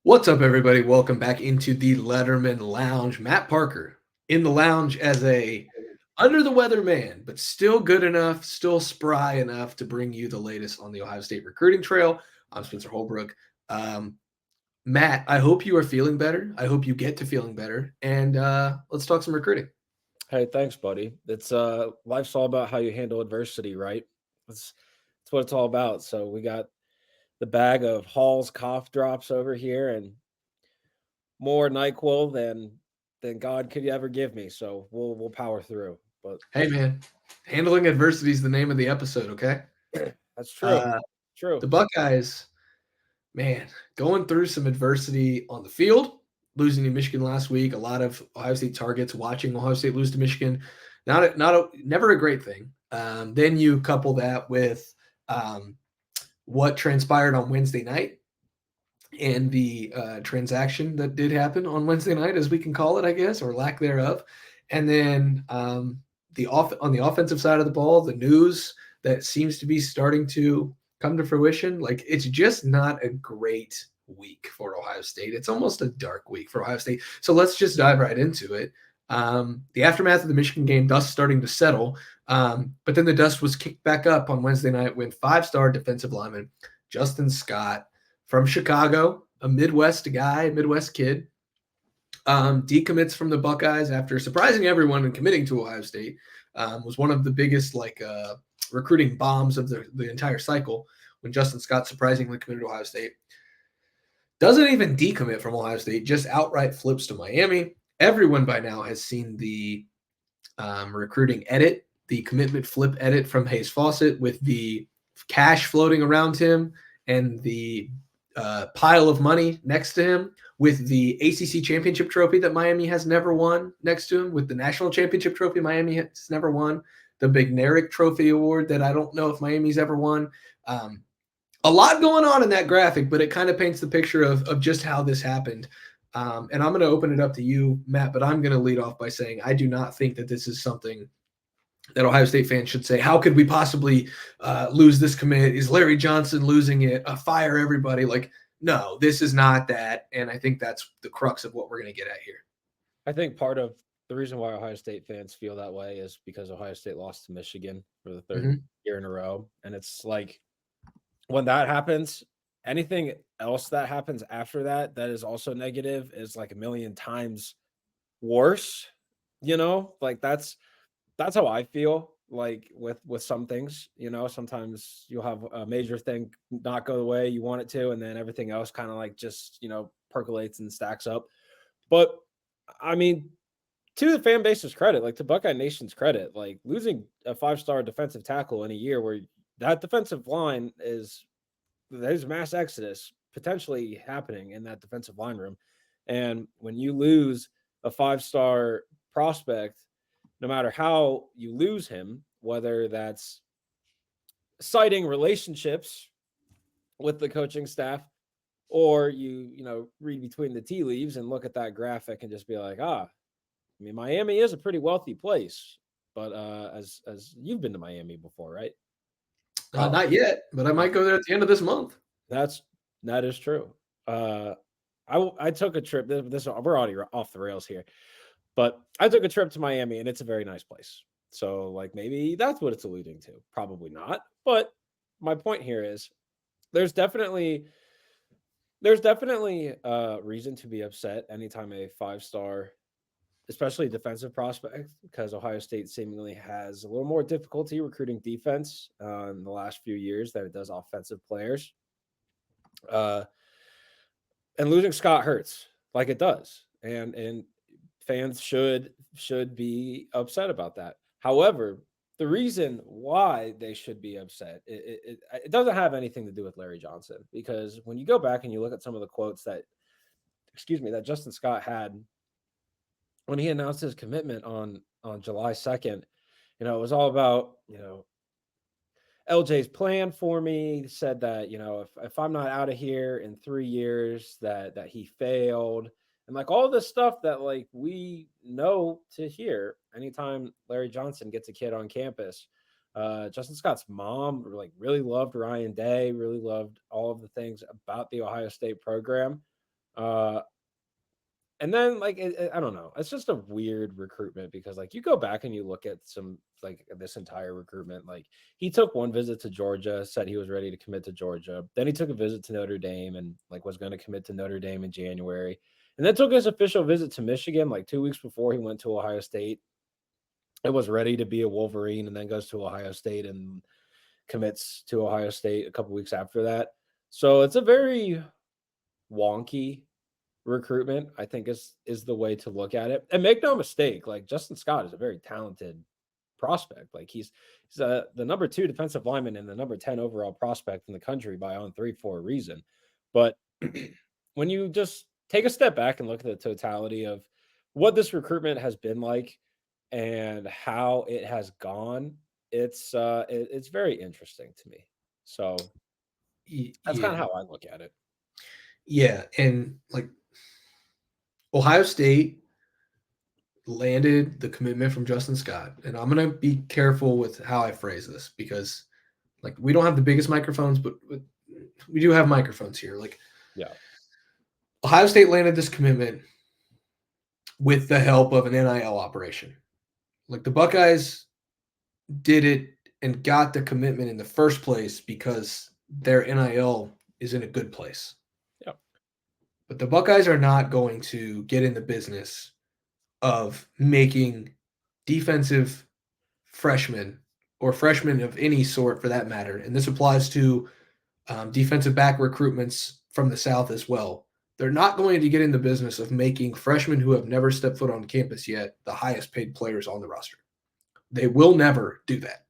What's up, everybody? Welcome back into the Lettermen Lounge. Matt Parker in the lounge as a under the weather man, but still good enough, still spry enough to bring you the latest on the Ohio State recruiting trail. I'm Spencer Holbrook. Um, Matt, I hope you are feeling better. I hope you get to feeling better, and let's talk some recruiting. Hey, thanks, buddy. It's life's all about how you handle adversity, right? That's what it's all about. So we got the bag of Hall's cough drops over here and more NyQuil than God could ever give me. So we'll power through. But Hey, man, handling adversity is the name of the episode. Okay, that's true. uh, True. the Buckeyes. Man, going through some adversity on the field, losing to Michigan last week. A lot of Ohio State targets watching Ohio State lose to Michigan. Never a great thing. Then you couple that with what transpired on Wednesday night and the transaction that did happen on Wednesday night, as we can call it, I guess, or lack thereof. And then on the offensive side of the ball, the news that seems to be starting to come to fruition. Like, it's just not a great week for Ohio State. It's almost a dark week for Ohio State. So let's just dive right into it. The aftermath of the Michigan game, dust starting to settle, but then the dust was kicked back up on Wednesday night when five-star defensive lineman Justin Scott from Chicago, a Midwest guy, Midwest kid, decommits from the Buckeyes after surprising everyone and committing to Ohio State. Was one of the biggest recruiting bombs of the entire cycle when Justin Scott surprisingly committed to Ohio State. Doesn't even decommit from Ohio State, just outright flips to Miami. Everyone by now has seen the recruiting edit, the commitment flip edit from Hayes Fawcett with the cash floating around him and the pile of money next to him, with the ACC championship trophy that Miami has never won next to him, with the national championship trophy Miami has never won, the Big Nerick Trophy Award that I don't know if Miami's ever won. A lot going on in that graphic, but it kind of paints the picture of just how this happened. And I'm going to open it up to you, Matt, but I'm going to lead off by saying I do not think that this is something that Ohio State fans should say, how could we possibly lose this commit? Is Larry Johnson losing it? Fire everybody. Like, no, this is not that. And I think that's the crux of what we're going to get at here. I think part of the reason why Ohio State fans feel that way is because Ohio State lost to Michigan for the third Mm-hmm. year in a row. And it's like when that happens, anything else that happens after that that is also negative is like a million times worse. Like that's how I feel like with some things. Sometimes you'll have a major thing not go the way you want it to, and then everything else kind of like just percolates and stacks up. But I mean, to the fan base's credit, like to Buckeye Nation's credit, like losing a 5-star defensive tackle in a year where that defensive line there's mass exodus potentially happening in that defensive line room. And when you lose a 5-star prospect, no matter how you lose him, whether that's citing relationships with the coaching staff, or you read between the tea leaves and look at that graphic and just be like, I mean, Miami is a pretty wealthy place, but as you've been to Miami before, right? Oh, Not yet, but I oh, might go there at the end of this month. that is true. Uh, I took a trip. This we're already off the rails here, but I took a trip to Miami, and it's a very nice place. So, like, maybe that's what it's alluding to. Probably not. But my point here is there's definitely reason to be upset anytime a 5-star, especially defensive prospect, because Ohio State seemingly has a little more difficulty recruiting defense in the last few years than it does offensive players. Uh, and losing Scott hurts, like it does, and fans should be upset about that. However, the reason why they should be upset it doesn't have anything to do with Larry Johnson, because when you go back and you look at some of the quotes that Justin Scott had when he announced his commitment on July 2nd, it was all about LJ's plan for me. He said that if I'm not out of here in 3 years, that he failed, and like all this stuff that like we know to hear anytime Larry Johnson gets a kid on campus. Justin Scott's mom like really loved Ryan Day, really loved all of the things about the Ohio State program. And then like I don't know, it's just a weird recruitment because like you go back and you look at some like this entire recruitment. Like he took one visit to Georgia, said he was ready to commit to Georgia. Then he took a visit to Notre Dame and like was going to commit to Notre Dame in January. And then took his official visit to Michigan like 2 weeks before he went to Ohio State. It was ready to be a Wolverine and then goes to Ohio State and commits to Ohio State a couple weeks after that. So it's a very wonky recruitment, I think is the way to look at it. And make no mistake, like Justin Scott is a very talented prospect. Like he's the number 2 defensive lineman and the number 10 overall prospect in the country by On3 for a reason. But when you just take a step back and look at the totality of what this recruitment has been like and how it has gone, it's very interesting to me. So that's kind Yeah. of how I look at it. Yeah. And like Ohio State landed the commitment from Justin Scott. And I'm going to be careful with how I phrase this because like we don't have the biggest microphones, but we do have microphones here. Like Yeah. Ohio State landed this commitment with the help of an NIL operation. Like the Buckeyes did it and got the commitment in the first place because their NIL is in a good place. Yep. But the Buckeyes are not going to get in the business of making defensive freshmen or freshmen of any sort for that matter. And this applies to defensive back recruitments from the South as well. They're not going to get in the business of making freshmen who have never stepped foot on campus yet the highest paid players on the roster. They will never do that.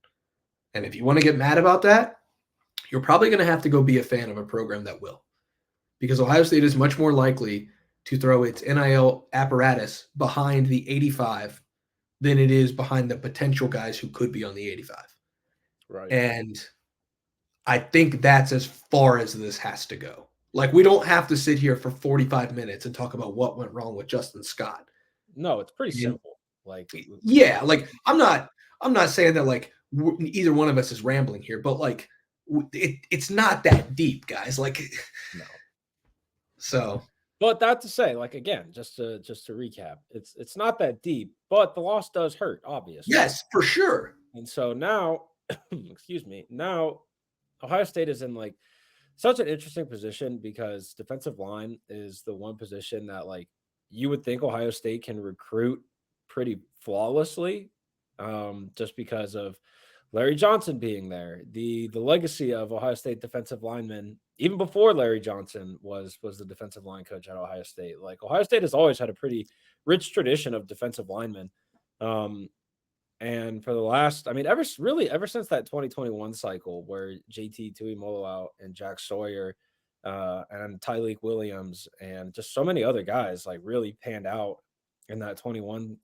And if you want to get mad about that, you're probably going to have to go be a fan of a program that will. Because Ohio State is much more likely to throw its NIL apparatus behind the 85 than it is behind the potential guys who could be on the 85. Right. And I think that's as far as this has to go. Like we don't have to sit here for 45 minutes and talk about what went wrong with Justin Scott. No, it's pretty And, simple. Like yeah, like I'm not saying that like either one of us is rambling here, but like it's not that deep, guys. Like no. So, But that to say, like again, just to recap, it's not that deep, but the loss does hurt, obviously. yes, for sure. And so now, excuse me, now Ohio State is in like such an interesting position because defensive line is the one position that like you would think Ohio State can recruit pretty flawlessly, just because of Larry Johnson being there, the legacy of Ohio State defensive linemen, even before Larry Johnson was the defensive line coach at Ohio State. Like Ohio State has always had a pretty rich tradition of defensive linemen. And for the last, I mean, ever since that 2021 cycle where JT Tuimoloau and Jack Sawyer and Tyleek Williams and just so many other guys like really panned out in that 21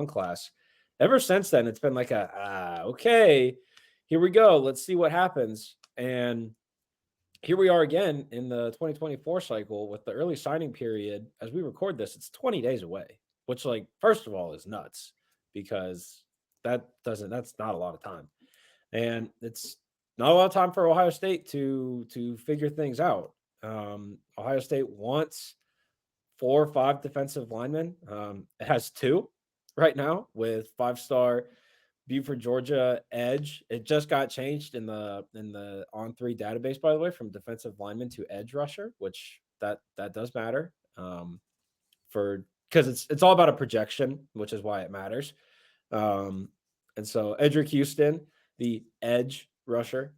class. Ever since then, it's been like okay, here we go. Let's see what happens. And here we are again in the 2024 cycle with the early signing period. As we record this, it's 20 days away, which like, first of all, is nuts because that's not a lot of time. And it's not a lot of time for Ohio State to figure things out. Ohio State wants 4 or 5 defensive linemen. It has 2 right now with 5-star Buford, Georgia edge. It just got changed in the On3 database, by the way, from defensive lineman to edge rusher, which that does matter. For because it's all about a projection, which is why it matters. And so Edric Houston, the edge rusher,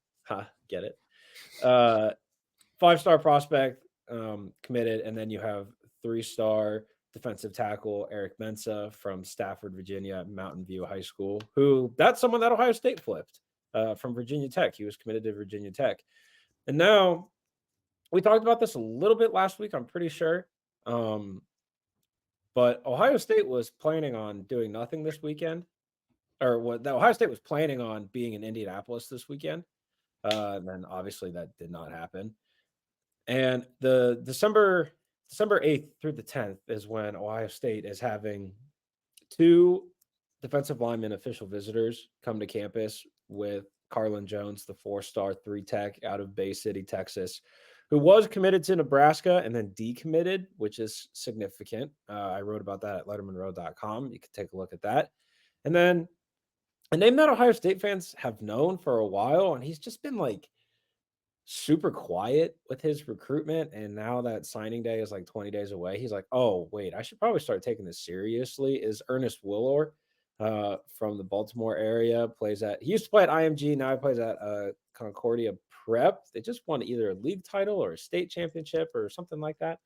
get it? 5-star prospect, committed, and then you have 3-star defensive tackle Eric Mensah from Stafford, Virginia, Mountain View High School, who that's someone that Ohio State flipped from Virginia Tech. He was committed to Virginia Tech. And now we talked about this a little bit last week, I'm pretty sure. But Ohio State was planning on doing nothing this weekend, or what Ohio State was planning on being in Indianapolis this weekend. And then obviously that did not happen. And the December 8th through the 10th is when Ohio State is having 2 defensive lineman official visitors come to campus with Carlin Jones, the 4-star 3 tech out of Bay City, Texas, who was committed to Nebraska and then decommitted, which is significant. I wrote about that at lettermenrow.com. You can take a look at that. And then a name that Ohio State fans have known for a while, and he's just been like super quiet with his recruitment. And now that signing day is like 20 days away, he's like, oh, wait, I should probably start taking this seriously. Is Ernest Willor from the Baltimore area. He used to play at IMG, now he plays at Concordia Prep. They just won either a league title or a state championship or something like that.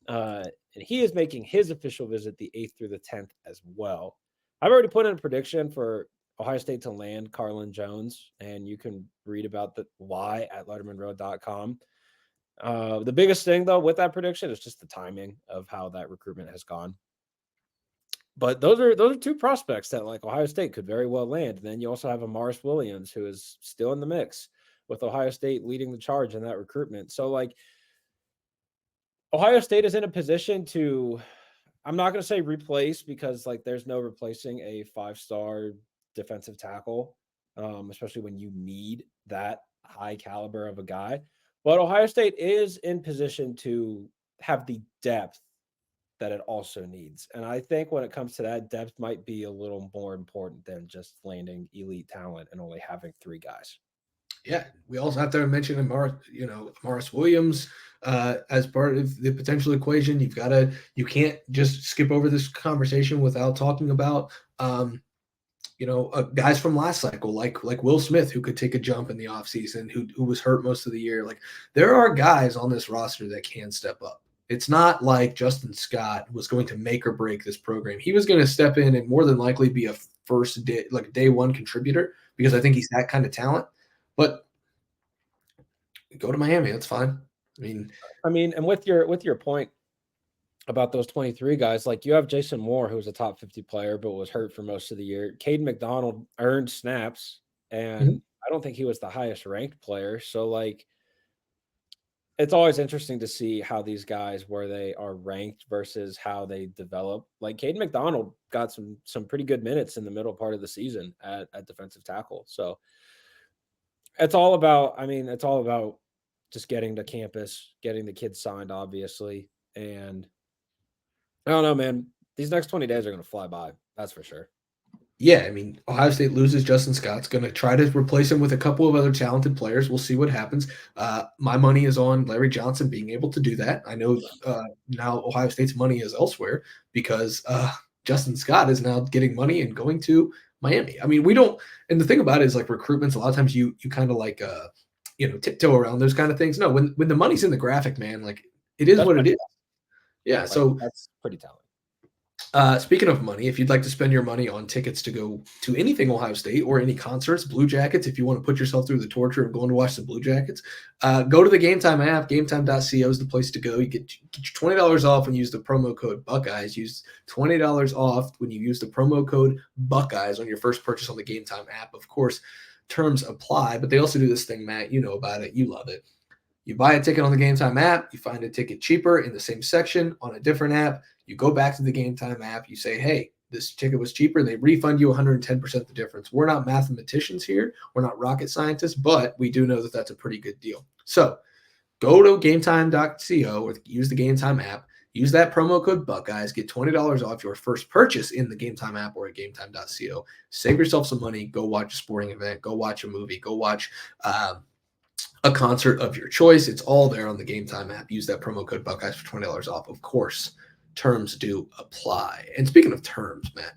And he is making his official visit the 8th through the 10th as well. I've already put in a prediction for Ohio State to land Carlin Jones, and you can read about the why at lettermenrow.com. The biggest thing, though, with that prediction is just the timing of how that recruitment has gone. But those are two prospects that like Ohio State could very well land. And then you also have a Morris Williams, who is still in the mix with Ohio State leading the charge in that recruitment. So like Ohio State is in a position to, I'm not going to say replace, because like there's no replacing a 5-star defensive tackle, especially when you need that high caliber of a guy. But Ohio State is in position to have the depth that it also needs. And I think when it comes to that, depth might be a little more important than just landing elite talent and only having 3 guys. Yeah, we also have to mention Morris Williams as part of the potential equation. You can't just skip over this conversation without talking about guys from last cycle, like Will Smith, who could take a jump in the offseason, who was hurt most of the year. Like, there are guys on this roster that can step up. It's not like Justin Scott was going to make or break this program. He was going to step in and more than likely be a day one contributor, because I think he's that kind of talent. But go to Miami, that's fine. I mean, and with your point about those 23 guys, like you have Jason Moore, who was a top 50 player but was hurt for most of the year. Caden McDonald earned snaps, and I don't think he was the highest ranked player. So like, it's always interesting to see how these guys, where they are ranked versus how they develop. Like Caden McDonald got some pretty good minutes in the middle part of the season at defensive tackle. So it's all about just getting to campus, getting the kids signed, obviously. And I don't know, man. These next 20 days are going to fly by. That's for sure. Yeah, Ohio State loses Justin Scott's going to try to replace him with a couple of other talented players. We'll see what happens. My money is on Larry Johnson being able to do that. I know now Ohio State's money is elsewhere, because Justin Scott is now getting money and going to Miami. We don't – and the thing about it is, like, recruitments, a lot of times you kind of like tiptoe around those kind of things. No, when the money's in the graphic, man, like, it is what it is. Yeah, so that's pretty talented. Speaking of money, if you'd like to spend your money on tickets to go to anything Ohio State or any concerts, Blue Jackets, if you want to put yourself through the torture of going to watch the Blue Jackets, go to the Game Time app. GameTime.co is the place to go. You get your $20 off when you use the promo code Buckeyes. Use $20 off when you use the promo code Buckeyes on your first purchase on the Game Time app. Of course, terms apply, but they also do this thing, Matt. You know about it. You love it. You buy a ticket on the Game Time app. You find a ticket cheaper in the same section on a different app. You go back to the Game Time app. You say, hey, this ticket was cheaper. They refund you 110% the difference. We're not mathematicians here. We're not rocket scientists, but we do know that that's a pretty good deal. So go to gametime.co or use the Game Time app. Use that promo code Buckeyes. Get $20 off your first purchase in the Game Time app or at gametime.co. Save yourself some money. Go watch a sporting event. Go watch a movie. Go watch a concert of your choice. It's all there on the Game Time app. Use that promo code Buckeyes for $20 off. Of course, terms do apply. And speaking of terms, Matt,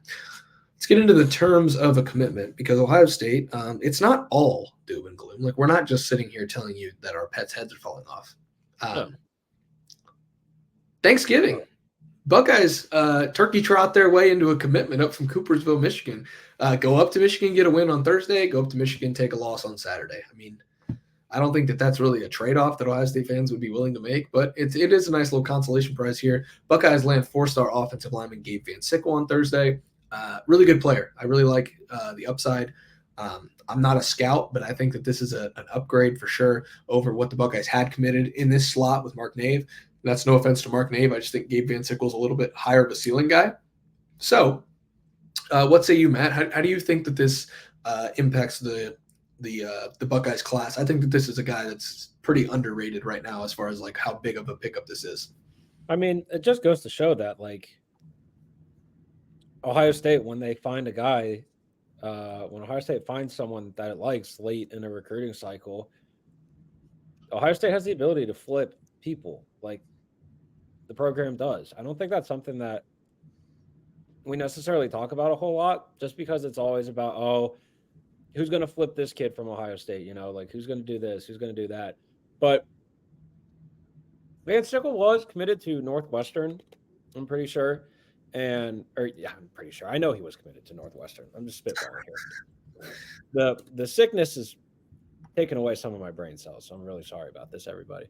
let's get into the terms of a commitment, because Ohio State, it's not all doom and gloom. Like, we're not just sitting here telling you that our pets' heads are falling off. Thanksgiving, Buckeyes turkey trot their way into a commitment up from Coopersville, Michigan. Go up to Michigan, get a win on Thursday. Go up to Michigan, take a loss on Saturday. I don't think that that's really a trade-off that Ohio State fans would be willing to make, but it is a nice little consolation prize here. Buckeyes land 4-star offensive lineman Gabe VanSickle on Thursday. Really good player. I really like the upside. I'm not a scout, but I think that this is an upgrade for sure over what the Buckeyes had committed in this slot with Mark Nave. That's no offense to Mark Nave. I just think Gabe VanSickle is a little bit higher of a ceiling guy. So what say you, Matt? How do you think that this impacts the Buckeyes class? I think that this is a guy that's pretty underrated right now as far as like how big of a pickup this is. I mean, it just goes to show that like Ohio State, when they find a guy, when Ohio State finds someone that it likes late in a recruiting cycle, Ohio State has the ability to flip people like the program does. I don't think that's something that we necessarily talk about a whole lot, just because it's always about, oh, who's going to flip this kid from Ohio State? You know, like who's going to do this? Who's going to do that? But VanSickle was committed to Northwestern, I'm pretty sure. I'm pretty sure. I know he was committed to Northwestern. I'm just spitballing here. The sickness is taking away some of my brain cells, so I'm really sorry about this, everybody.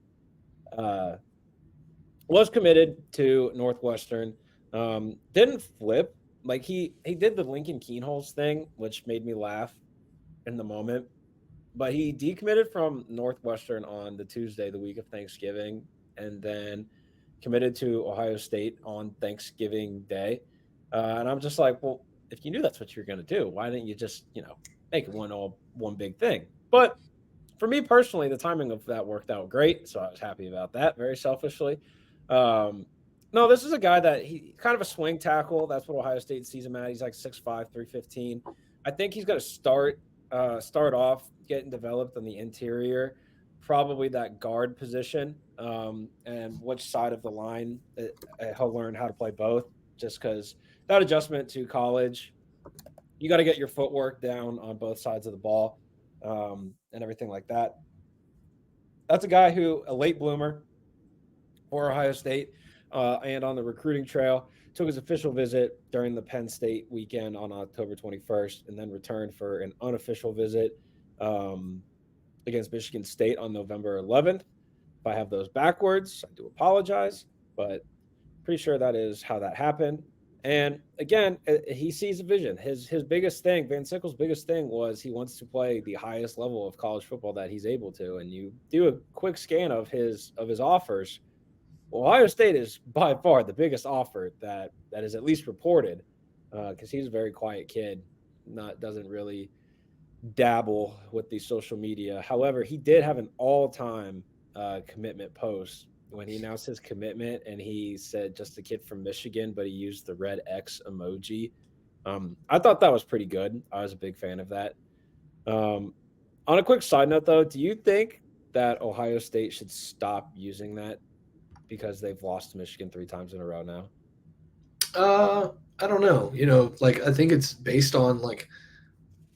Was committed to Northwestern. Didn't flip. Like he did the Lincoln Keenholz thing, which made me laugh in the moment. But he decommitted from Northwestern on the Tuesday, the week of Thanksgiving, and then committed to Ohio State on Thanksgiving Day. And I'm just like, well, if you knew that's what you're going to do, why didn't you just, make it one big thing? But for me personally, the timing of that worked out great, so I was happy about that, very selfishly. No, this is a guy that he kind of a swing tackle. That's what Ohio State sees him at. He's like 6'5", 315. I think he's going to start off getting developed on the interior, probably that guard position, and which side of the line he'll learn how to play both, just because that adjustment to college, you got to get your footwork down on both sides of the ball, and everything like that. That's a guy who, a late bloomer for Ohio State, and on the recruiting trail, took his official visit during the Penn State weekend on October 21st, and then returned for an unofficial visit against Michigan State on November 11th. If I have those backwards, I do apologize, but pretty sure that is how that happened. And again, he sees a vision. His biggest thing, VanSickle's biggest thing, was he wants to play the highest level of college football that he's able to. And you do a quick scan of his offers. Ohio State is by far the biggest offer that is at least reported, because he's a very quiet kid, doesn't really dabble with the social media. However, he did have an all-time commitment post when he announced his commitment, and he said just a kid from Michigan, but he used the red X emoji. I thought that was pretty good. I was a big fan of that. On a quick side note, though, do you think that Ohio State should stop using that because they've lost to Michigan 3 times in a row now? I don't know. I think it's based on like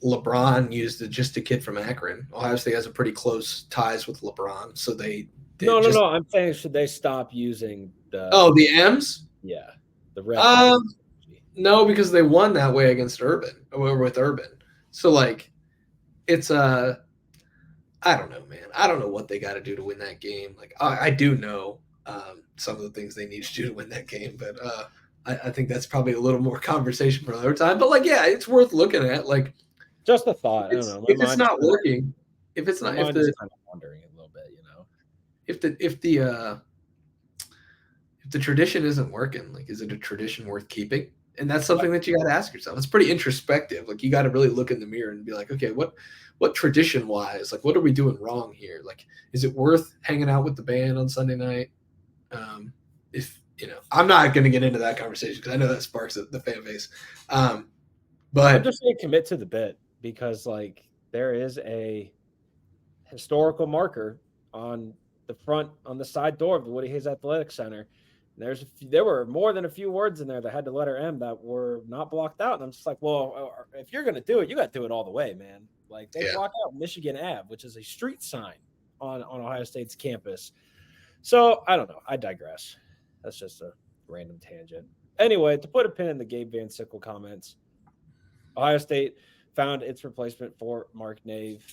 LeBron used just a kid from Akron. Ohio State has a pretty close ties with LeBron, so they did. No. I'm saying, should they stop using the M's? Yeah, the red. No, because they won that way against Urban or with Urban. So like, it's I don't know, man. I don't know what they got to do to win that game. Like I do know some of the things they need to do to win that game, but I think that's probably a little more conversation for another time. But like, yeah, it's worth looking at. Like, just a thought. I don't know. If it's not working, if it's not, if the kind of wondering a little bit, if the tradition isn't working, like, is it a tradition worth keeping? And that's something that you got to ask yourself. It's pretty introspective. Like, you got to really look in the mirror and be like, okay, what tradition wise, like, what are we doing wrong here? Like, is it worth hanging out with the band on Sunday night? I'm not going to get into that conversation because I know that sparks the fan base. But I'm just saying, commit to the bit, because like there is a historical marker on the side door of the Woody Hayes Athletic Center. There were more than a few words in there that had the letter M that were not blocked out. And I'm just like, well, if you're going to do it, you got to do it all the way, man. Like, they blocked out Michigan Ave, which is a street sign on Ohio State's campus. So I don't know. I digress. That's just a random tangent. Anyway, to put a pin in the Gabe VanSickle comments, Ohio State found its replacement for Mark Nave.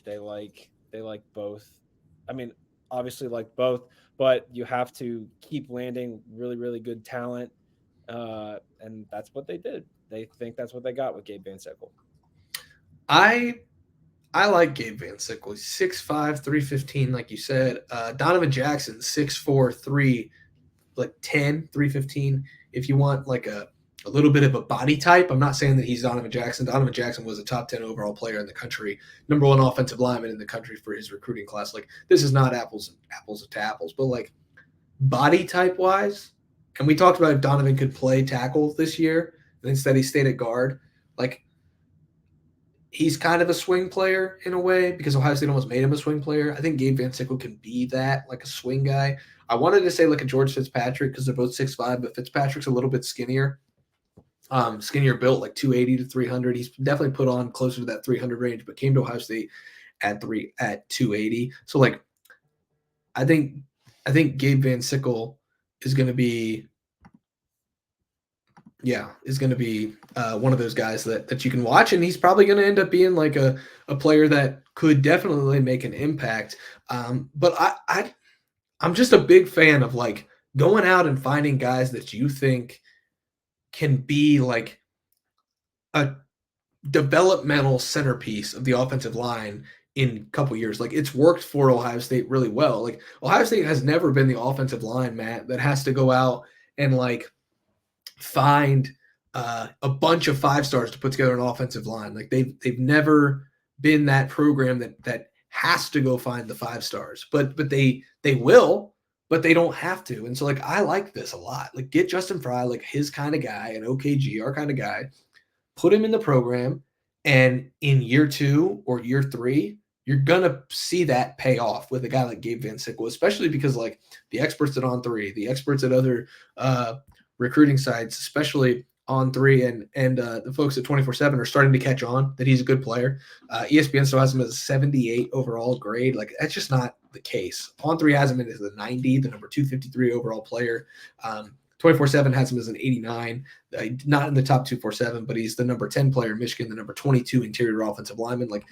They like both. I mean, obviously like both, but you have to keep landing really, really good talent. And that's what they did. They think that's what they got with Gabe VanSickle. I like Gabe VanSickle. He's 6'5", 315, like you said. Donovan Jackson, 6'4", 310, 315. If you want like a a little bit of a body type. I'm not saying that he's Donovan Jackson. Donovan Jackson was a top 10 overall player in the country, number one offensive lineman in the country for his recruiting class. Like, this is not apples to apples, but like body type wise, and we talked about if Donovan could play tackle this year, and instead he stayed at guard. Like, he's kind of a swing player in a way because Ohio State almost made him a swing player. I think Gabe VanSickle can be that, like a swing guy. I wanted to say like a George Fitzpatrick because they're both 6'5", but Fitzpatrick's a little bit skinnier. Skinnier built, like 280 to 300. He's definitely put on closer to that 300 range, but came to Ohio State at 280. So like, I think Gabe VanSickle is going to be one of those guys that you can watch, and he's probably going to end up being like a player that could definitely make an impact. But I'm just a big fan of like going out and finding guys that you think can be like a developmental centerpiece of the offensive line in a couple years. Like, it's worked for Ohio State really well. Like, Ohio State has never been the offensive line, Matt, that has to go out and like find a bunch of 5-stars to put together an offensive line. Like, they've never been that program that has to go find the 5-stars, but they will, but they don't have to. And so like, I like this a lot. Like, get Justin Fry, like his kind of guy, and OKG, our kind of guy, put him in the program, and in year 2 or year 3, you're gonna see that pay off with a guy like Gabe VanSickle, especially because like the experts at On3, the experts at other recruiting sites, especially On3 and the folks at 24/7 are starting to catch on that he's a good player. ESPN still has him as a 78 overall grade. Like, that's just not the case. On3 has him as the 90, the number 253 overall player. 24/7 has him as an 89, not in the top 247, but he's the number 10 player in Michigan, the number 22 interior offensive lineman. Like,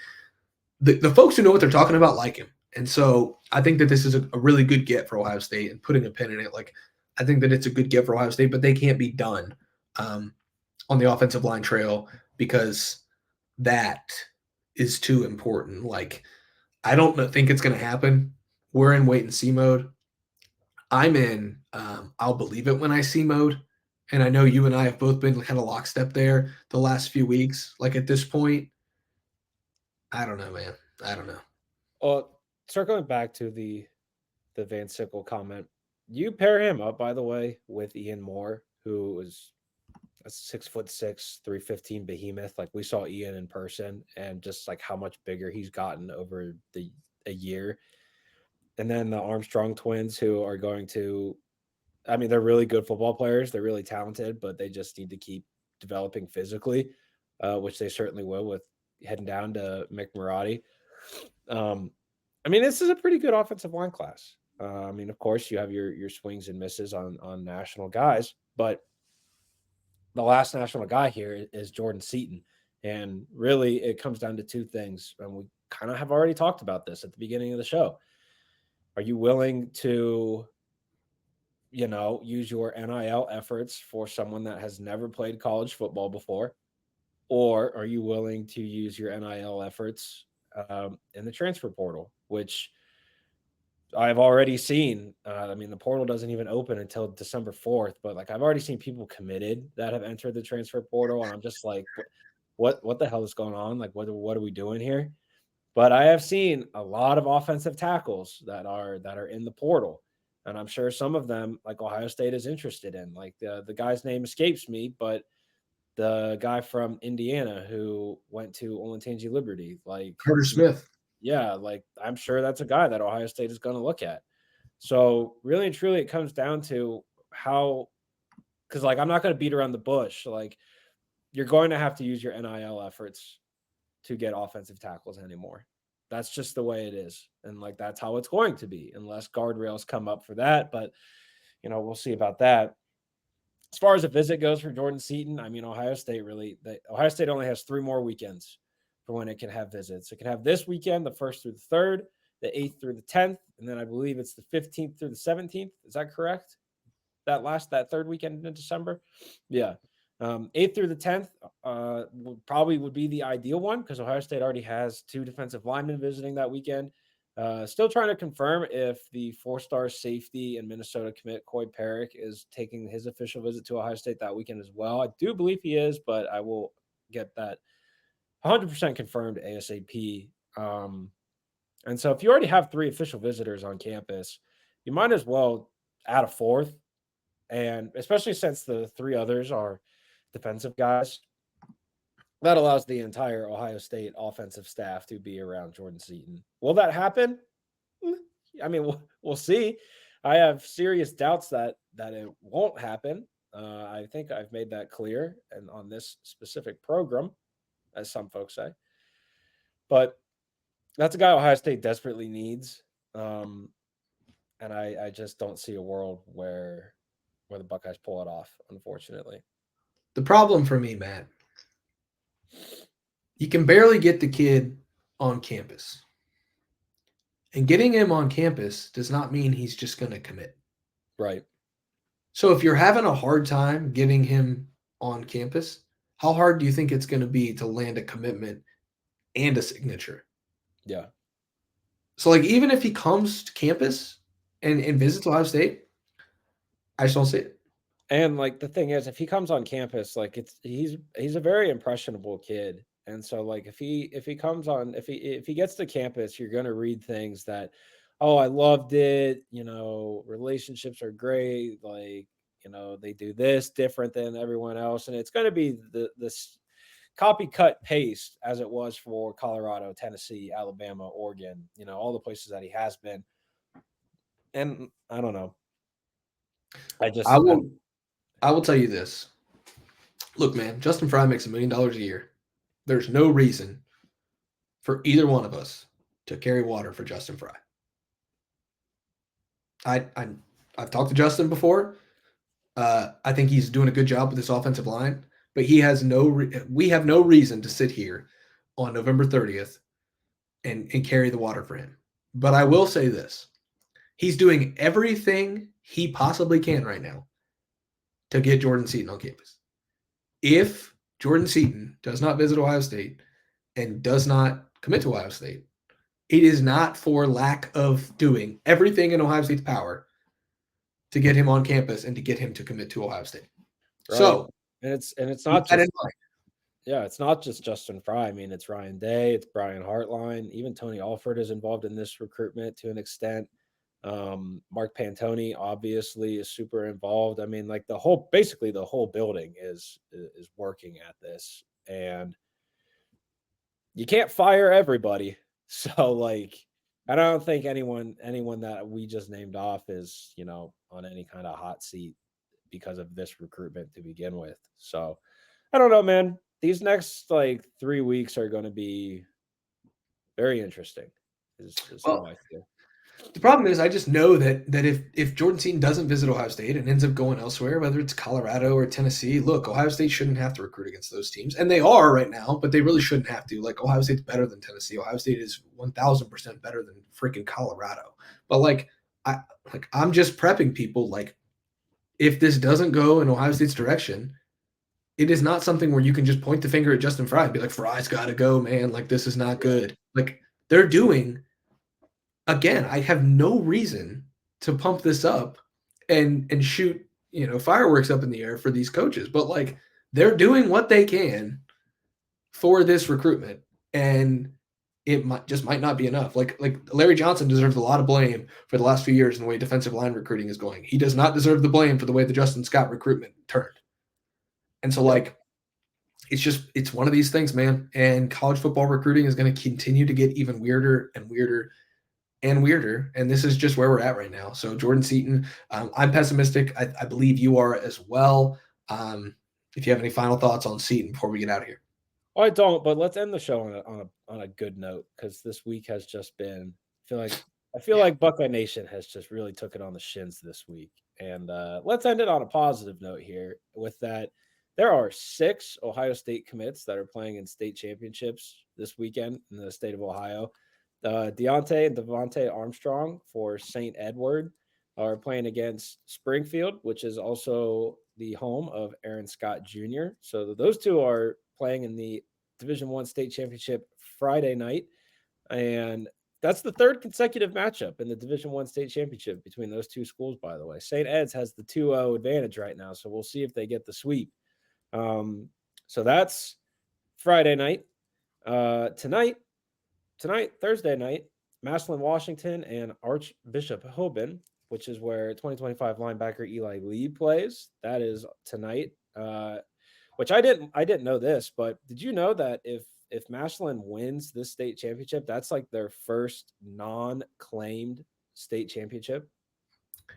the folks who know what they're talking about like him. And so I think that this is a really good get for Ohio State, and putting a pin in it. Like, I think that it's a good get for Ohio State, but they can't be done on the offensive line trail because that is too important. Like, I don't think it's going to happen. We're in wait and see mode. I'm in I'll believe it when I see mode. And I know you and I have both been kind of lockstep there the last few weeks. Like, at this point, I don't know, man. I don't know. Well, circling back to the VanSickle comment, you pair him up, by the way, with Ian Moore, who is a 6'6", 315 behemoth. Like, we saw Ian in person, and just like how much bigger he's gotten over a year. And then the Armstrong twins, who are going to, I mean, they're really good football players. They're really talented, but they just need to keep developing physically, which they certainly will with heading down to McMurray. I mean, this is a pretty good offensive line class. I mean, of course, you have your swings and misses on national guys, but the last national guy here is Jordan Seaton. And really, it comes down to two things. And we kind of have already talked about this at the beginning of the show. Are you willing to, use your NIL efforts for someone that has never played college football before? Or are you willing to use your NIL efforts in the transfer portal, which I've already seen? I mean, the portal doesn't even open until December 4th, but like, I've already seen people committed that have entered the transfer portal, and I'm just like, what the hell is going on? Like, what are we doing here? But I have seen a lot of offensive tackles that are in the portal, and I'm sure some of them, like, Ohio State is interested in. Like, the guy's name escapes me, but the guy from Indiana who went to Olentangy Liberty, like Carter Smith. Yeah, like, I'm sure that's a guy that Ohio State is going to look at. So really and truly, it comes down to how, because like, I'm not going to beat around the bush. Like, you're going to have to use your NIL efforts to get offensive tackles anymore. That's just the way it is. And like, that's how it's going to be, unless guardrails come up for that. But, we'll see about that. As far as a visit goes for Jordan Seaton, I mean, Ohio State only has 3 more weekends for when it can have visits. It can have this weekend, the 1st through the 3rd, the 8th through the 10th, and then I believe it's the 15th through the 17th. Is that correct? That third weekend in December? Yeah. 8th through the 10th would be the ideal one, because Ohio State already has 2 defensive linemen visiting that weekend. Still trying to confirm if the 4-star safety and Minnesota commit Coy Perrick is taking his official visit to Ohio State that weekend as well. I do believe he is, but I will get that 100% confirmed ASAP. And so if you already have 3 official visitors on campus, you might as well add a 4th. And especially since the 3 others are defensive guys, that allows the entire Ohio State offensive staff to be around Jordan Seaton. Will that happen? I mean, we'll see. I have serious doubts that it won't happen. I think I've made that clear and on this specific program, as some folks say. But that's a guy Ohio State desperately needs, and I just don't see a world where the Buckeyes pull it off, unfortunately. The problem for me, Matt, you can barely get the kid on campus. And getting him on campus does not mean he's just going to commit. Right. So if you're having a hard time getting him on campus, how hard do you think it's going to be to land a commitment and a signature? Yeah. So, like, even if he comes to campus and visits Ohio State, I just don't see it. And like the thing is, if he comes on campus, like he's a very impressionable kid. And so like if he gets to campus, you're gonna read things that, oh, I loved it, relationships are great, like, they do this different than everyone else. And it's gonna be this copy cut paste as it was for Colorado, Tennessee, Alabama, Oregon, all the places that he has been. And I don't know. I will tell you this. Look, man, Justin Fry makes $1 million a year. There's no reason for either one of us to carry water for Justin Fry. I've talked to Justin before. I think he's doing a good job with this offensive line, but we have no reason to sit here on November 30th and carry the water for him. But I will say this. He's doing everything he possibly can right now to get Jordan Seaton on campus. If Jordan Seaton does not visit Ohio State and does not commit to Ohio State, it is not for lack of doing everything in Ohio State's power to get him on campus and to get him to commit to Ohio State. Right. So, and it's not just it's not just Justin Fry. I mean, it's Ryan Day, it's Brian Hartline, even Tony Alford is involved in this recruitment to an extent. Mark Pantoni obviously is super involved. I mean, like the whole building is working at this, and you can't fire everybody. So like, I don't think anyone that we just named off is, on any kind of hot seat because of this recruitment to begin with. So I don't know, man. These next like 3 weeks are going to be very interesting. Is how I feel. The problem is I just know that if Jordan Seaton doesn't visit Ohio State and ends up going elsewhere, whether it's Colorado or Tennessee, look, Ohio State shouldn't have to recruit against those teams. And they are right now, but they really shouldn't have to. Like, Ohio State's better than Tennessee. Ohio State is 1,000% better than freaking Colorado. But I'm just prepping people, like, if this doesn't go in Ohio State's direction, it is not something where you can just point the finger at Justin Fry and be like, Fry's got to go, man. Like, this is not good. Like, they're doing – again, I have no reason to pump this up and shoot, fireworks up in the air for these coaches, but like they're doing what they can for this recruitment, and it might not be enough. Like Larry Johnson deserves a lot of blame for the last few years in the way defensive line recruiting is going. He does not deserve the blame for the way the Justin Scott recruitment turned. And so like, it's one of these things, man. And college football recruiting is going to continue to get even weirder and weirder and weirder, and this is just where we're at right now. So Jordan Seaton, I'm pessimistic. I believe you are as well. If you have any final thoughts on Seaton before we get out of here. I don't, but let's end the show on a good note, because this week has just been. I feel like Buckeye Nation has just really took it on the shins this week, and let's end it on a positive note here. With that, there are 6 Ohio State commits that are playing in state championships this weekend in the state of Ohio. Deontay and Devontae Armstrong for St. Edward are playing against Springfield, which is also the home of Aaron Scott Jr. So those two are playing in the Division I state championship Friday night. And That's the third consecutive matchup in the Division I state championship between those two schools, by the way. St. Ed's has the 2-0 advantage right now, so we'll see if they get the sweep. So that's Friday night. Tonight, Thursday night, Massillon, Washington, and Archbishop Hoban, which is where 2025 linebacker Eli Lee plays. That is tonight. Which I didn't know this, but did you know that if Massillon wins this state championship, that's like their first non-claimed state championship?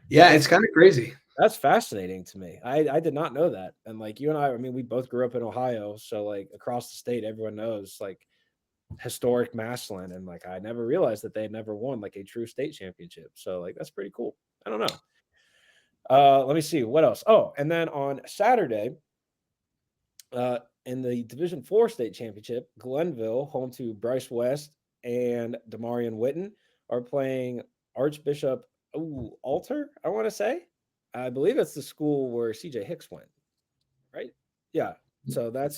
Yeah, it's kind of crazy. That's fascinating to me. I did not know that. And like you and I mean, we both grew up in Ohio, so like across the state, everyone knows like historic Massillon, and like I never realized that they had never won like a true state championship. So like that's pretty cool. I don't know. Let me see what else. Oh, and then on Saturday, in the Division IV state championship, Glenville, home to Bryce West and Damarian Witten, are playing Archbishop Alter, I want to say. I believe it's the school where CJ Hicks went, right? Yeah. So that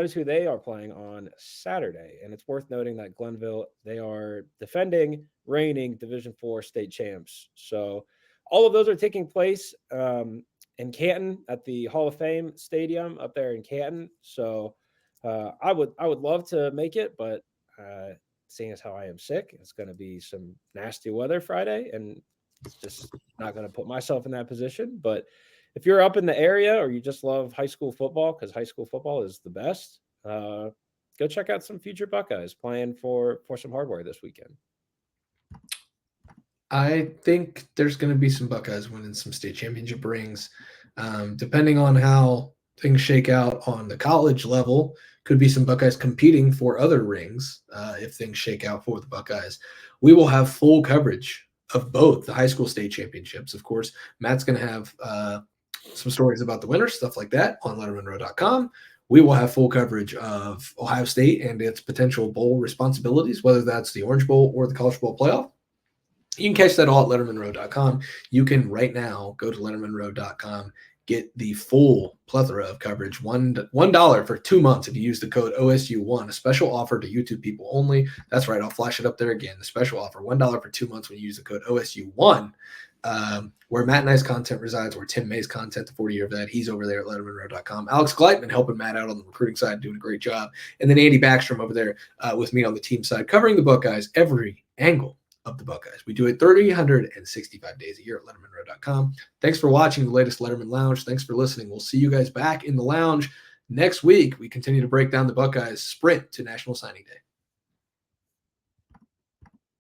is who they are playing on Saturday. And it's worth noting that Glenville, they are defending, reigning Division IV state champs. So all of those are taking place in Canton at the Hall of Fame Stadium up there in Canton. So I would love to make it, but seeing as how I am sick, it's going to be some nasty weather Friday, and it's just not going to put myself in that position. But if you're up in the area or you just love high school football, because high school football is the best, go check out some future Buckeyes playing for some hardware this weekend. I think there's going to be some Buckeyes winning some state championship rings. Depending on how things shake out on the college level, could be some Buckeyes competing for other rings if things shake out for the Buckeyes. We will have full coverage of both the high school state championships. Of course, Matt's going to have some stories about the winners, stuff like that on lettermenrow.com. We will have full coverage of Ohio State and its potential bowl responsibilities, whether that's the Orange Bowl or the College Bowl playoff. You can catch that all at lettermenrow.com. You can right now go to lettermenrow.com, get the full plethora of coverage, $1 for 2 months if you use the code OSU1, a special offer to YouTube people only. That's right, I'll flash it up there again. The special offer, $1 for 2 months when you use the code OSU1. Where Matt and I's content resides, where Tim May's content, the 40-year vet, he's over there at lettermenrow.com. Alex Gleitman helping Matt out on the recruiting side, doing a great job. And then Andy Backstrom over there with me on the team side, covering the Buckeyes, every angle of the Buckeyes. We do it 365 days a year at lettermenrow.com. Thanks for watching the latest Letterman Lounge. Thanks for listening. We'll see you guys back in the lounge next week. We continue to break down the Buckeyes sprint to National Signing Day.